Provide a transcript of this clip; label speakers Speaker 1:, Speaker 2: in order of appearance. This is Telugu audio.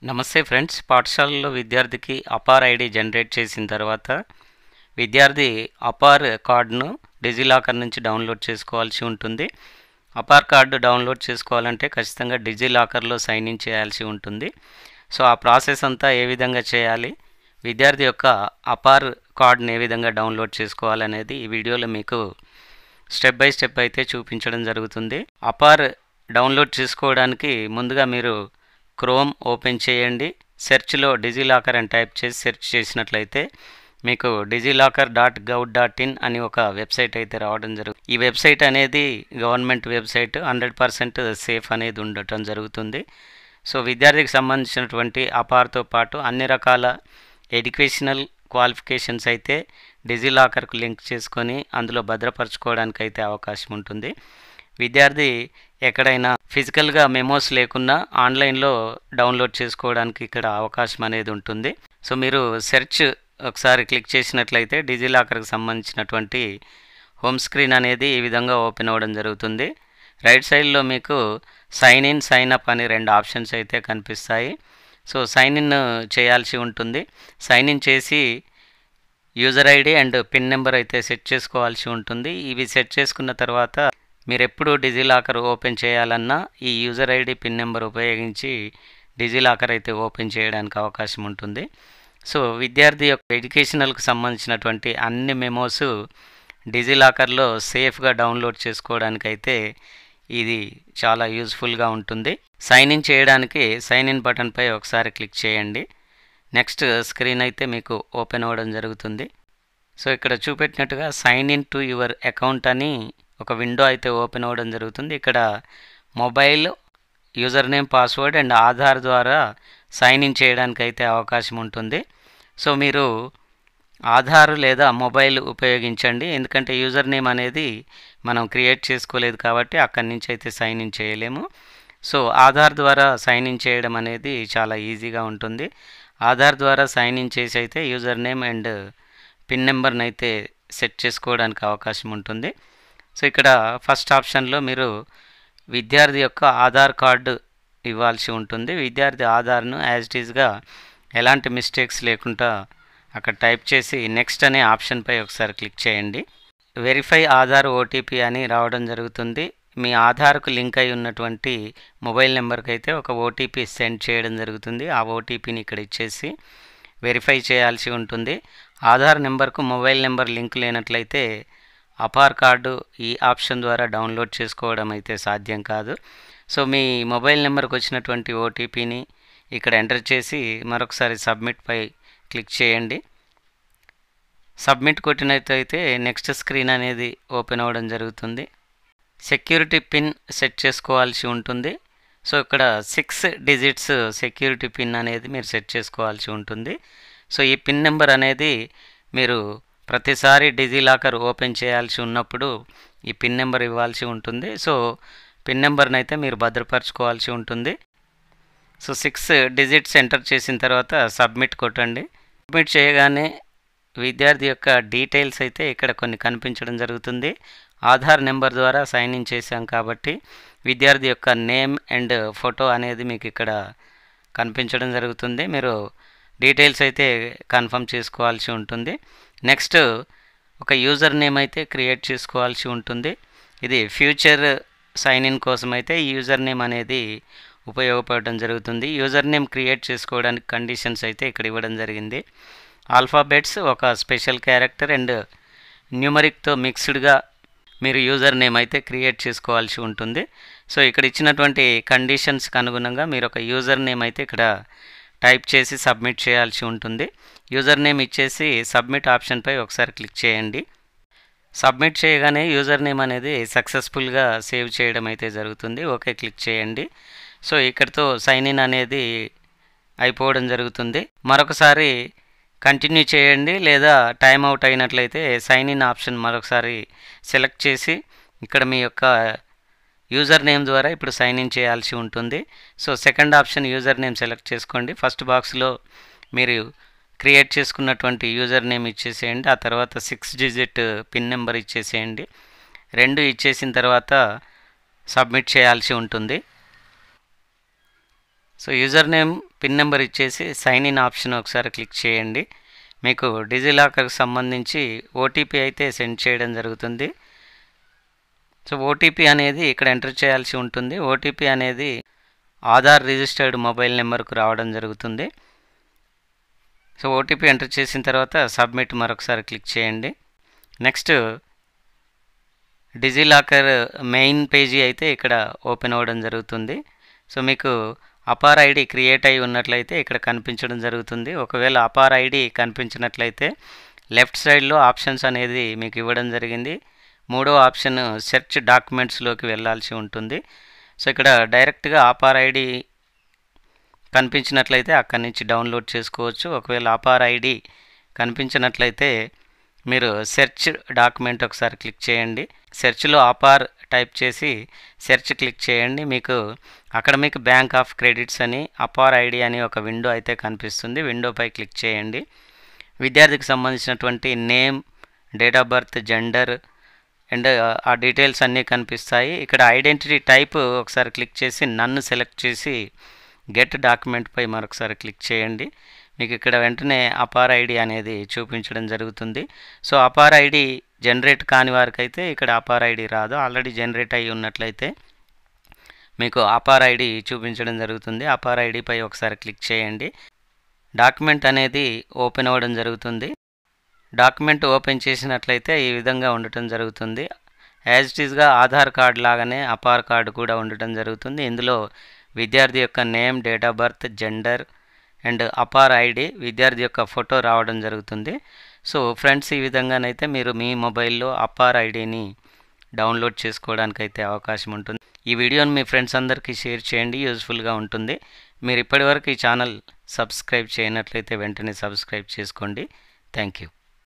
Speaker 1: నమస్తే ఫ్రెండ్స్. పాఠశాలలో విద్యార్థికి అపార్ ఐడి జనరేట్ చేసిన తర్వాత విద్యార్థి అపార్ కార్డును డిజిలాకర్ నుంచి డౌన్లోడ్ చేసుకోవాల్సి ఉంటుంది. అపార్ కార్డు డౌన్లోడ్ చేసుకోవాలంటే ఖచ్చితంగా డిజిలాకర్లో సైన్ ఇన్ చేయాల్సి ఉంటుంది. సో ఆ ప్రాసెస్ అంతా ఏ విధంగా చేయాలి, విద్యార్థి యొక్క అపార్ కార్డును ఏ విధంగా డౌన్లోడ్ చేసుకోవాలనేది ఈ వీడియోలో మీకు స్టెప్ బై స్టెప్ అయితే చూపించడం జరుగుతుంది. అపార్ డౌన్లోడ్ చేసుకోవడానికి ముందుగా మీరు క్రోమ్ ఓపెన్ చేయండి. సెర్చ్లో డిజిలాకర్ అని టైప్ చేసి సెర్చ్ చేసినట్లయితే మీకు digilakar.gov.in అని ఒక వెబ్సైట్ అయితే రావడం జరుగుతుంది. ఈ వెబ్సైట్ అనేది గవర్నమెంట్ వెబ్సైట్, 100% సేఫ్ అనేది ఉండటం జరుగుతుంది. సో విద్యార్థికి సంబంధించినటువంటి అపార్తో పాటు అన్ని రకాల ఎడ్యుకేషనల్ క్వాలిఫికేషన్స్ అయితే డిజిలాకర్కు లింక్ చేసుకొని అందులో భద్రపరచుకోవడానికి అయితే అవకాశం ఉంటుంది. విద్యార్థి ఎక్కడైనా ఫిజికల్గా మెమోస్ లేకున్నా ఆన్లైన్లో డౌన్లోడ్ చేసుకోవడానికి ఇక్కడ అవకాశం అనేది ఉంటుంది. సో మీరు సెర్చ్ ఒకసారి క్లిక్ చేసినట్లయితే డిజిలాకర్కి సంబంధించినటువంటి హోమ్ స్క్రీన్ అనేది ఈ విధంగా ఓపెన్ అవ్వడం జరుగుతుంది. రైట్ సైడ్లో మీకు సైన్ ఇన్, సైన్ అప్ అని 2 ఆప్షన్స్ అయితే కనిపిస్తాయి. సో సైన్ ఇన్ చేయాల్సి ఉంటుంది. సైన్ ఇన్ చేసి user ID and pin number అయితే సెట్ చేసుకోవాల్సి ఉంటుంది. ఇవి సెట్ చేసుకున్న తర్వాత మీరు ఎప్పుడు డిజిలాకర్ ఓపెన్ చేయాలన్నా ఈ యూజర్ ఐడి, పిన్ నెంబర్ ఉపయోగించి డిజిలాకర్ అయితే ఓపెన్ చేయడానికి అవకాశం ఉంటుంది. సో విద్యార్థి యొక్క ఎడ్యుకేషనల్కు సంబంధించినటువంటి అన్ని మెమోస్ డిజిలాకర్లో సేఫ్గా డౌన్లోడ్ చేసుకోవడానికి అయితే ఇది చాలా యూజ్ఫుల్గా ఉంటుంది. సైన్ ఇన్ చేయడానికి సైన్ ఇన్ బటన్పై ఒకసారి క్లిక్ చేయండి. నెక్స్ట్ స్క్రీన్ అయితే మీకు ఓపెన్ అవ్వడం జరుగుతుంది. సో ఇక్కడ చూపెట్టినట్టుగా sign in to your account అని ఒక విండో అయితే ఓపెన్ అవ్వడం జరుగుతుంది. ఇక్కడ mobile, user name, password and Aadhaar ద్వారా సైన్ ఇన్ చేయడానికి అయితే అవకాశం ఉంటుంది. సో మీరు ఆధార్ లేదా మొబైల్ ఉపయోగించండి, ఎందుకంటే యూజర్ నేమ్ అనేది మనం క్రియేట్ చేసుకోలేదు కాబట్టి అక్కడి నుంచి అయితే సైన్ ఇన్ చేయలేము. సో ఆధార్ ద్వారా సైన్ ఇన్ చేయడం అనేది చాలా ఈజీగా ఉంటుంది. ఆధార్ ద్వారా సైన్ ఇన్ చేసి అయితే యూజర్ నేమ్ అండ్ పిన్ నెంబర్ని అయితే సెట్ చేసుకోవడానికి అవకాశం ఉంటుంది. సో ఇక్కడ ఫస్ట్ ఆప్షన్లో మీరు విద్యార్థి యొక్క ఆధార్ కార్డు ఇవ్వాల్సి ఉంటుంది. విద్యార్థి ఆధార్ను యాజ్ ఇట్ ఈజ్గా ఎలాంటి మిస్టేక్స్ లేకుండా అక్కడ టైప్ చేసి నెక్స్ట్ అనే ఆప్షన్పై ఒకసారి క్లిక్ చేయండి. వెరిఫై ఆధార్ ఓటీపీ అని రావడం జరుగుతుంది. మీ ఆధార్కు లింక్ అయి ఉన్నటువంటి మొబైల్ నెంబర్కి అయితే ఒక ఓటీపీ సెండ్ చేయడం జరుగుతుంది. ఆ ఓటీపీని ఇక్కడ ఇచ్చేసి వెరిఫై చేయాల్సి ఉంటుంది. ఆధార్ నెంబర్కు మొబైల్ నెంబర్ లింక్ లేనట్లయితే అపార్ కార్డు ఈ ఆప్షన్ ద్వారా డౌన్లోడ్ చేసుకోవడం అయితే సాధ్యం కాదు. సో మీ మొబైల్ నెంబర్కి వచ్చినటువంటి ఓటీపీని ఇక్కడ ఎంటర్ చేసి మరొకసారి సబ్మిట్పై క్లిక్ చేయండి. సబ్మిట్ కొట్టినట్లయితే నెక్స్ట్ స్క్రీన్ అనేది ఓపెన్ అవ్వడం జరుగుతుంది. సెక్యూరిటీ పిన్ సెట్ చేసుకోవాల్సి ఉంటుంది. సో ఇక్కడ 6 డిజిట్స్ సెక్యూరిటీ పిన్ అనేది మీరు సెట్ చేసుకోవాల్సి ఉంటుంది. సో ఈ పిన్ నెంబర్ అనేది మీరు ప్రతిసారి డిజిలాకర్ ఓపెన్ చేయాల్సి ఉన్నప్పుడు ఈ పిన్ నెంబర్ ఇవ్వాల్సి ఉంటుంది. సో పిన్ నెంబర్ని అయితే మీరు భద్రపరచుకోవాల్సి ఉంటుంది. సో 6 డిజిట్స్ ఎంటర్ చేసిన తర్వాత సబ్మిట్ కొట్టండి. సబ్మిట్ చేయగానే విద్యార్థి యొక్క డీటెయిల్స్ అయితే ఇక్కడ కొన్ని కనిపించడం జరుగుతుంది. ఆధార్ నెంబర్ ద్వారా సైన్ ఇన్ చేశాం కాబట్టి విద్యార్థి యొక్క నేమ్ అండ్ ఫోటో అనేది మీకు ఇక్కడ కనిపించడం జరుగుతుంది. మీరు డీటెయిల్స్ అయితే కన్ఫర్మ్ చేసుకోవాల్సి ఉంటుంది. నెక్స్ట్ ఒక యూజర్ నేమ్ అయితే క్రియేట్ చేసుకోవాల్సి ఉంటుంది. ఇది ఫ్యూచర్ సైన్ ఇన్ కోసం అయితే ఈ యూజర్ నేమ్ అనేది ఉపయోగపడడం జరుగుతుంది. యూజర్ నేమ్ క్రియేట్ చేసుకోవడానికి కండిషన్స్ అయితే ఇక్కడ ఇవ్వడం జరిగింది. ఆల్ఫాబెట్స్, ఒక స్పెషల్ క్యారెక్టర్ అండ్ న్యూమరిక్తో మిక్స్డ్గా మీరు యూజర్ నేమ్ అయితే క్రియేట్ చేసుకోవాల్సి ఉంటుంది. సో ఇక్కడ ఇచ్చినటువంటి కండిషన్స్కి అనుగుణంగా మీరు ఒక యూజర్ నేమ్ అయితే ఇక్కడ టైప్ చేసి సబ్మిట్ చేయాల్సి ఉంటుంది. యూజర్ నేమ్ ఇచ్చేసి సబ్మిట్ ఆప్షన్పై ఒకసారి క్లిక్ చేయండి. సబ్మిట్ చేయగానే యూజర్ నేమ్ అనేది సక్సెస్ఫుల్గా సేవ్ చేయడం అయితే జరుగుతుంది. ఓకే క్లిక్ చేయండి. సో ఇక్కడితో సైన్ ఇన్ అనేది అయిపోవడం జరుగుతుంది. మరొకసారి కంటిన్యూ చేయండి, లేదా టైం అవుట్ అయినట్లయితే సైన్ ఇన్ ఆప్షన్ మరొకసారి సెలెక్ట్ చేసి ఇక్కడ మీ యొక్క యూజర్ నేమ్ ద్వారా ఇప్పుడు సైన్ ఇన్ చేయాల్సి ఉంటుంది. So second option user name select చేసుకోండి. ఫస్ట్ బాక్స్లో మీరు క్రియేట్ చేసుకున్నటువంటి యూజర్ నేమ్ ఇచ్చేసేయండి. ఆ తర్వాత 6 డిజిట్ పిన్ నెంబర్ ఇచ్చేసేయండి. 2 ఇచ్చేసిన తర్వాత సబ్మిట్ చేయాల్సి ఉంటుంది. So user name pin number ఇచ్చేసి సైన్ ఇన్ ఆప్షన్ ఒకసారి క్లిక్ చేయండి. మీకు డిజిలాకర్కి సంబంధించి ఓటీపీ అయితే సెండ్ చేయడం జరుగుతుంది. సో ఓటీపీ అనేది ఇక్కడ ఎంటర్ చేయాల్సి ఉంటుంది. ఓటీపీ అనేది ఆధార్ రిజిస్టర్డ్ మొబైల్ నెంబర్కు రావడం జరుగుతుంది. సో ఓటీపీ ఎంటర్ చేసిన తర్వాత సబ్మిట్ మరొకసారి క్లిక్ చేయండి. నెక్స్ట్ డిజిలాకర్ మెయిన్ పేజీ అయితే ఇక్కడ ఓపెన్ అవ్వడం జరుగుతుంది. సో మీకు అపార్ ఐడి క్రియేట్ అయి ఉన్నట్లయితే ఇక్కడ కనిపించడం జరుగుతుంది. ఒకవేళ అపార్ ఐడి కనిపించినట్లయితే లెఫ్ట్ సైడ్లో ఆప్షన్స్ అనేది మీకు ఇవ్వడం జరిగింది. మూడో ఆప్షన్ సెర్చ్ డాక్యుమెంట్స్లోకి వెళ్ళాల్సి ఉంటుంది. సో ఇక్కడ డైరెక్ట్గా అపార్ ఐడి కనిపించినట్లయితే అక్కడి నుంచి డౌన్లోడ్ చేసుకోవచ్చు. ఒకవేళ అపార్ ఐడి కనిపించినట్లయితే మీరు సెర్చ్ డాక్యుమెంట్ ఒకసారి క్లిక్ చేయండి. సెర్చ్లో అపార్ టైప్ చేసి సెర్చ్ క్లిక్ చేయండి. అక్కడ మీకు బ్యాంక్ ఆఫ్ క్రెడిట్స్ అని అపార్ ఐడి అని ఒక విండో అయితే కనిపిస్తుంది. విండోపై క్లిక్ చేయండి. విద్యార్థికి సంబంధించినటువంటి name, date of birth, gender and ఆ డీటెయిల్స్ అన్నీ కనిపిస్తాయి. ఇక్కడ ఐడెంటిటీ టైప్ ఒకసారి క్లిక్ చేసి నన్ను సెలెక్ట్ చేసి గెట్ డాక్యుమెంట్పై మరొకసారి క్లిక్ చేయండి. మీకు ఇక్కడ వెంటనే అపార్ ఐడి అనేది చూపించడం జరుగుతుంది. సో అపార్ ఐడి జనరేట్ కాని వారికి అయితే ఇక్కడ అపార్ ఐడి రాదు. ఆల్రెడీ జనరేట్ అయ్యి ఉన్నట్లయితే మీకు అపార్ ఐడి చూపించడం జరుగుతుంది. అపార్ ఐడిపై ఒకసారి క్లిక్ చేయండి. డాక్యుమెంట్ అనేది ఓపెన్ అవ్వడం జరుగుతుంది. డాక్యుమెంట్ ఓపెన్ చేసినట్లయితే ఈ విధంగా ఉండటం జరుగుతుంది. యాజ్ ఇట్ ఈస్గా ఆధార్ కార్డ్ లాగానే అపార్ కార్డు కూడా ఉండటం జరుగుతుంది. ఇందులో విద్యార్థి యొక్క name, date of birth, gender and APAAR ID, విద్యార్థి యొక్క ఫోటో రావడం జరుగుతుంది. సో ఫ్రెండ్స్, ఈ విధంగానైతే మీరు మీ మొబైల్లో అపార్ ఐడిని డౌన్లోడ్ చేసుకోవడానికి అయితే అవకాశం ఉంటుంది. ఈ వీడియోని మీ ఫ్రెండ్స్ అందరికీ షేర్ చేయండి, యూజ్ఫుల్గా ఉంటుంది. మీరు ఇప్పటివరకు ఈ ఛానల్ సబ్స్క్రైబ్ చేయనట్లయితే వెంటనే సబ్స్క్రైబ్ చేసుకోండి. Thank you.